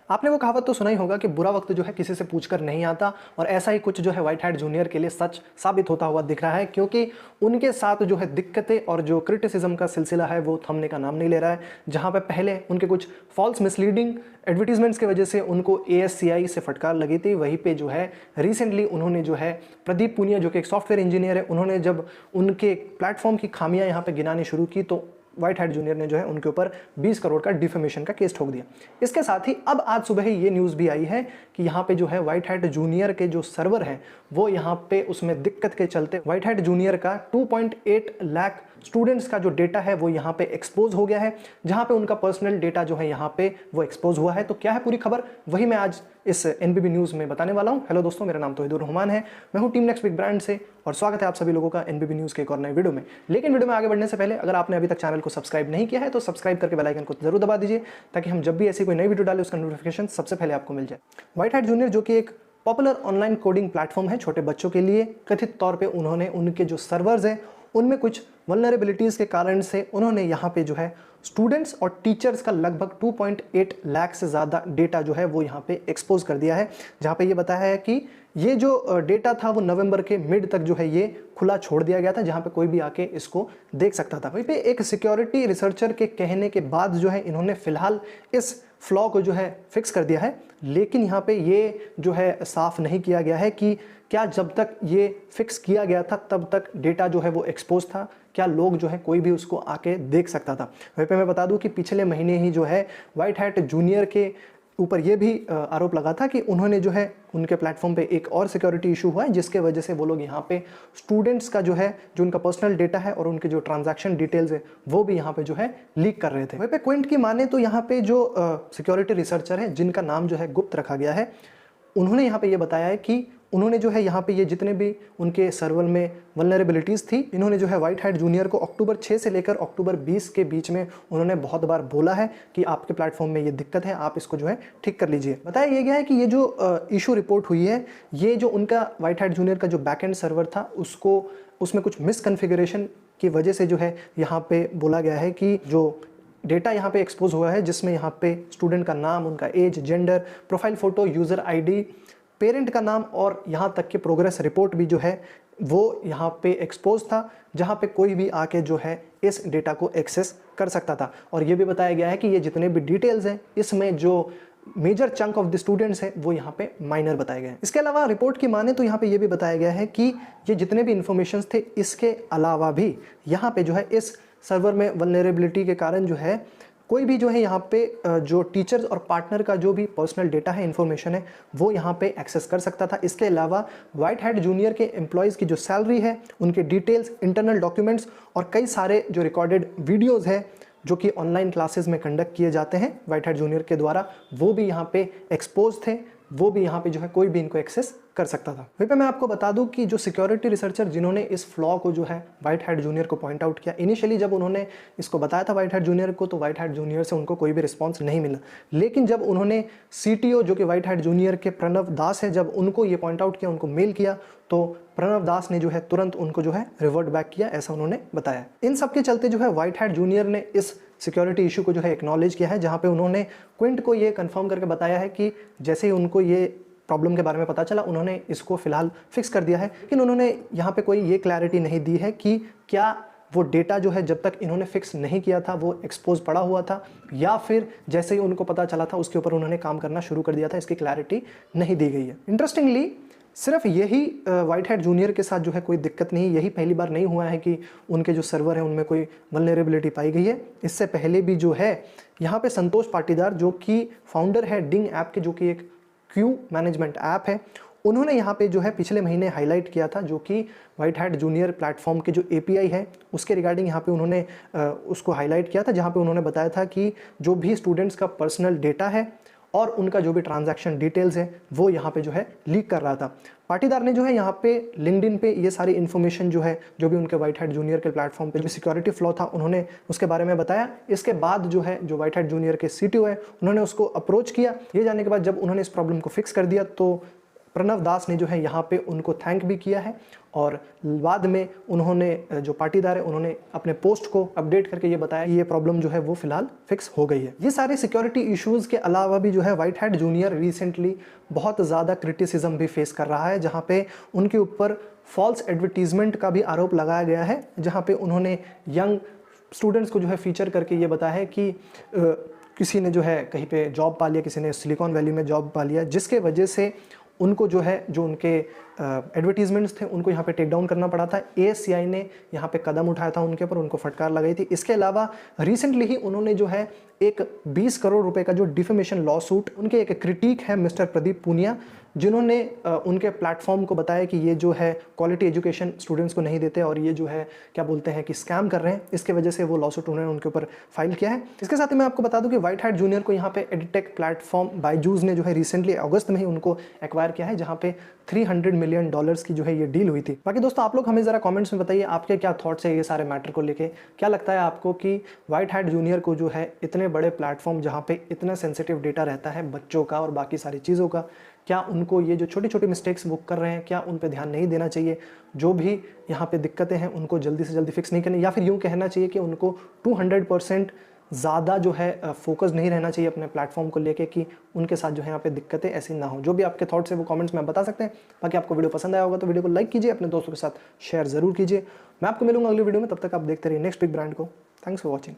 आपने वो कहावत तो सुना ही होगा कि बुरा वक्त जो है किसी से पूछकर नहीं आता, और ऐसा ही कुछ जो है व्हाइट हैट जूनियर के लिए सच साबित होता हुआ दिख रहा है, क्योंकि उनके साथ जो है दिक्कतें और जो क्रिटिसिज्म का सिलसिला है वो थमने का नाम नहीं ले रहा है। जहां पे पहले उनके कुछ फॉल्स मिसलीडिंग एडवर्टीजमेंट्स की वजह से उनको ASCI से फटकार लगी थी, वहीं पे जो है रिसेंटली उन्होंने जो है प्रदीप पुनिया जो कि एक सॉफ्टवेयर इंजीनियर है, उन्होंने जब उनके प्लेटफॉर्म की खामियां यहाँ पे गिनानी शुरू की तो व्हाइट हैट जूनियर ने जो है उनके ऊपर 20 करोड़ का डिफेमेशन का केस ठोक दिया। इसके साथ ही अब आज सुबह ही ये न्यूज़ भी आई है कि यहाँ पे जो है व्हाइट हैट जूनियर के जो सर्वर हैं वो यहाँ पे उसमें दिक्कत के चलते व्हाइट हैट जूनियर का 2.8 लाख स्टूडेंट्स का जो डेटा है वो यहाँ पे एक्सपोज हो गया है, जहाँ पे उनका पर्सनल डेटा जो है यहाँ पे वो एक्सपोज हुआ है। तो क्या है पूरी खबर, वही मैं आज इस NBB न्यूज़ में बताने वाला हूँ। हेलो दोस्तों, मेरा नाम तौहीदुर रहमान है, मैं हूँ टीम नेक्स्ट बिग ब्रांड से, और स्वागत है आप सभी लोगों का NBB न्यूज़ के एक और नए वीडियो में। लेकिन वीडियो में आगे बढ़ने से पहले अगर आपने अभी तक चैनल को सब्सक्राइब नहीं किया है तो सब्सक्राइब करके बेल आइकन को जरूर दबा दीजिए, ताकि हम जब भी ऐसी कोई नई वीडियो डालें उसका नोटिफिकेशन सबसे पहले आपको मिल जाए। व्हाइट हैट जूनियर जो कि एक पॉपुलर ऑनलाइन कोडिंग प्लेटफॉर्म है छोटे बच्चों के लिए, कथित तौर पे उन्होंने उनके जो सर्वर्स हैं उनमें कुछ वल्नरेबिलिटीज़ के कारण से उन्होंने यहाँ पे जो है स्टूडेंट्स और टीचर्स का लगभग 2.8 लाख से ज़्यादा डेटा जो है वो यहाँ पे एक्सपोज कर दिया है। जहाँ पे ये बताया है कि ये जो डेटा था वो नवंबर के मिड तक जो है ये खुला छोड़ दिया गया था, जहाँ पे कोई भी आके इसको देख सकता था। वहीं पे एक सिक्योरिटी रिसर्चर के कहने के बाद जो है इन्होंने फिलहाल इस फ्लॉ को जो है फिक्स कर दिया है, लेकिन यहाँ पे ये जो है साफ नहीं किया गया है कि क्या जब तक ये फिक्स किया गया था तब तक डेटा जो है वो एक्सपोज था, क्या लोग जो है कोई भी उसको आके देख सकता था। वहीं पे मैं बता दूं कि पिछले महीने ही जो है व्हाइट हैट जूनियर के ऊपर ये भी आरोप लगा था कि उन्होंने जो है उनके प्लेटफॉर्म पे एक और सिक्योरिटी इशू हुआ है, जिसके वजह से वो लोग यहाँ पे स्टूडेंट्स का जो है जो उनका पर्सनल डेटा है और उनके जो ट्रांजैक्शन डिटेल्स है वो भी यहाँ पे जो है लीक कर रहे थे। वहीं पे क्विंट की माने तो यहाँ पे जो सिक्योरिटी रिसर्चर है जिनका नाम जो है गुप्त रखा गया है, उन्होंने यहाँ पे ये बताया है कि उन्होंने जो है यहाँ पे ये जितने भी उनके सर्वर में वल्नरेबिलिटीज़ थी, इन्होंने जो है व्हाइट हैट जूनियर को अक्टूबर 6 से लेकर अक्टूबर 20 के बीच में उन्होंने बहुत बार बोला है कि आपके प्लेटफॉर्म में ये दिक्कत है, आप इसको जो है ठीक कर लीजिए। बताया ये गया है कि ये जो इशू रिपोर्ट हुई है, ये जो उनका व्हाइट हैट जूनियर का जो बैकएंड सर्वर था उसमें कुछ मिसकन्फिगरेशन की वजह से जो है यहाँ पे बोला गया है कि जो डेटा यहाँ पे एक्सपोज हुआ है, जिसमें यहाँ पे स्टूडेंट का नाम, उनका age, gender, profile photo, user ID, parent का नाम और यहाँ तक कि प्रोग्रेस रिपोर्ट भी जो है वो यहाँ पे एक्सपोज था, जहाँ पे कोई भी आके जो है इस डेटा को एक्सेस कर सकता था। और ये भी बताया गया है कि ये जितने भी डिटेल्स हैं इसमें जो major chunk of the students हैं वो यहाँ पे माइनर बताए गए हैं। इसके अलावा रिपोर्ट की माने तो यहाँ पे ये भी बताया गया है कि ये जितने भी इंफॉर्मेशन थे इसके अलावा भी यहाँ पे जो है इस सर्वर में वल्नरेबिलिटी के कारण जो है कोई भी जो है यहाँ पे जो टीचर्स और पार्टनर का जो भी पर्सनल डेटा है, इन्फॉर्मेशन है, वो यहाँ पे एक्सेस कर सकता था। इसके अलावा व्हाइट हैट जूनियर के एम्प्लॉयज़ की जो सैलरी है, उनके डिटेल्स, इंटरनल डॉक्यूमेंट्स और कई सारे जो रिकॉर्डेड वीडियोज़ है जो कि ऑनलाइन क्लासेस में कंडक्ट किए जाते हैं व्हाइट हैट जूनियर के द्वारा, वो भी यहाँ पे एक्सपोज थे, वो भी यहाँ पे जो है कोई भी इनको एक्सेस कर सकता था। वहीं पे मैं आपको बता दूं कि जो सिक्योरिटी रिसर्चर जिन्होंने इस फ्लॉ को जो है व्हाइट हैट जूनियर को पॉइंट आउट किया, इनिशियली जब उन्होंने इसको बताया था व्हाइट हैट जूनियर को तो व्हाइट हैट जूनियर से उनको कोई भी रिस्पांस नहीं मिला, लेकिन जब उन्होंने CTO जो कि व्हाइट हैट जूनियर के प्रणव दास है, जब उनको ये पॉइंट आउट किया, उनको मेल किया, तो प्रणव दास ने जो है तुरंत उनको जो है रिवर्ट बैक किया, ऐसा उन्होंने बताया। इन सब के चलते जो है व्हाइट हैट जूनियर ने इस सिक्योरिटी इशू को जो है एक्नॉलेज किया है, जहाँ पे उन्होंने क्विंट को ये कंफर्म करके बताया है कि जैसे ही उनको ये प्रॉब्लम के बारे में पता चला उन्होंने इसको फिलहाल फिक्स कर दिया है, लेकिन उन्होंने यहाँ पे कोई ये क्लैरिटी नहीं दी है कि क्या वो डेटा जो है जब तक इन्होंने फिक्स नहीं किया था वो एक्सपोज पड़ा हुआ था, या फिर जैसे ही उनको पता चला था उसके ऊपर उन्होंने काम करना शुरू कर दिया था, इसकी क्लैरिटी नहीं दी गई है। इंटरेस्टिंगली सिर्फ यही व्हाइट हैट जूनियर के साथ जो है कोई दिक्कत नहीं, यही पहली बार नहीं हुआ है कि उनके जो सर्वर है उनमें कोई वल्नरेबिलिटी पाई गई है। इससे पहले भी जो है यहाँ पे संतोष पाटीदार जो कि फाउंडर है डिंग ऐप के, जो कि एक क्यू मैनेजमेंट ऐप है, उन्होंने यहाँ पे जो है पिछले महीने हाईलाइट किया था, जो कि व्हाइट हैट जूनियर प्लेटफॉर्म के जो API है उसके रिगार्डिंग यहाँ पे उन्होंने उसको हाईलाइट किया था, जहाँ पे उन्होंने बताया था कि जो भी स्टूडेंट्स का पर्सनल डेटा है और उनका जो भी ट्रांजैक्शन डिटेल्स है वो यहाँ पे जो है लीक कर रहा था। पाटीदार ने जो है यहाँ पे लिंक्डइन पे ये सारी इन्फॉर्मेशन जो है जो भी उनके व्हाइट हैट जूनियर के प्लेटफॉर्म पे जो सिक्योरिटी फ्लॉ था उन्होंने उसके बारे में बताया। इसके बाद जो है जो व्हाइट हैट जूनियर के CTO है उन्होंने उसको अप्रोच किया। ये जानने के बाद जब उन्होंने इस प्रॉब्लम को फिक्स कर दिया तो प्रणव दास ने जो है यहाँ पे उनको थैंक भी किया है और बाद में उन्होंने जो पाटीदार है उन्होंने अपने पोस्ट को अपडेट करके ये बताया कि ये प्रॉब्लम जो है वो फिलहाल फिक्स हो गई है। ये सारे सिक्योरिटी इश्यूज़ के अलावा भी जो है व्हाइट हैट जूनियर रिसेंटली बहुत ज़्यादा क्रिटिसिज्म भी फेस कर रहा है, जहाँ पे उनके ऊपर फॉल्स एडवर्टीजमेंट का भी आरोप लगाया गया है, जहाँ पे उन्होंने यंग स्टूडेंट्स को जो है फीचर करके ये बताया है कि किसी ने जो है कहीं पे जॉब पा लिया, किसी ने सिलिकॉन वैली में जॉब पा लिया, जिसके वजह से उनको जो है जो उनके एडवर्टीजमेंट्स थे उनको यहाँ पे टेक डाउन करना पड़ा था। ASCI ने यहाँ पे कदम उठाया था उनके ऊपर, उनको फटकार लगाई थी। इसके अलावा रिसेंटली ही उन्होंने जो है एक 20 करोड़ रुपए का जो डिफेमेशन लॉ सूट, उनके एक क्रिटिक है मिस्टर प्रदीप पूनिया, जिन्होंने उनके प्लेटफॉर्म को बताया कि ये जो है क्वालिटी एजुकेशन स्टूडेंट्स को नहीं देते और ये जो है क्या बोलते हैं कि स्कैम कर रहे हैं। इसके वजह से वो लॉ सूट उन्होंने उनके ऊपर फाइल किया है। इसके साथ ही मैं आपको बता दूं कि व्हाइट हैट जूनियर को यहाँ पे एडटेक प्लेटफॉर्म बायजूस ने जो है रिसेंटली अगस्त में ही उनको एक्वायर किया है, जहाँ पे $300 मिलियन की जो है ये डील हुई थी। बाकी दोस्तों आप लोग हमें ज़रा कमेंट्स में बताइए आपके क्या थॉट्स है ये सारे मैटर को लेके। क्या लगता है आपको कि व्हाइट हैट जूनियर को जो है इतने बड़े प्लेटफॉर्म जहाँ पे इतना सेंसिटिव डेटा रहता है बच्चों का और बाकी सारी चीज़ों का, क्या उनको ये जो छोटी छोटी मिस्टेक्स वो कर रहे हैं क्या उन पे ध्यान नहीं देना चाहिए? जो भी यहाँ पे दिक्कतें हैं उनको जल्दी से जल्दी फिक्स नहीं करनी, या फिर यूँ कहना चाहिए कि उनको 200% ज़्यादा जो है फोकस नहीं रहना चाहिए अपने प्लेटफॉर्म को लेके कि उनके साथ जो है यहाँ पे दिक्कतें ऐसी ना हो? जो भी आपके थॉट्स है वो कमेंट्स में बता सकते हैं। बाकी आपको वीडियो पसंद आया होगा तो वीडियो को लाइक कीजिए, अपने दोस्तों के साथ शेयर ज़रूर कीजिए। मैं आपको मिलूंगा अगली वीडियो में, तब तक आप देखते रहिए नेक्स्ट बिग ब्रांड को। Thanks for watching.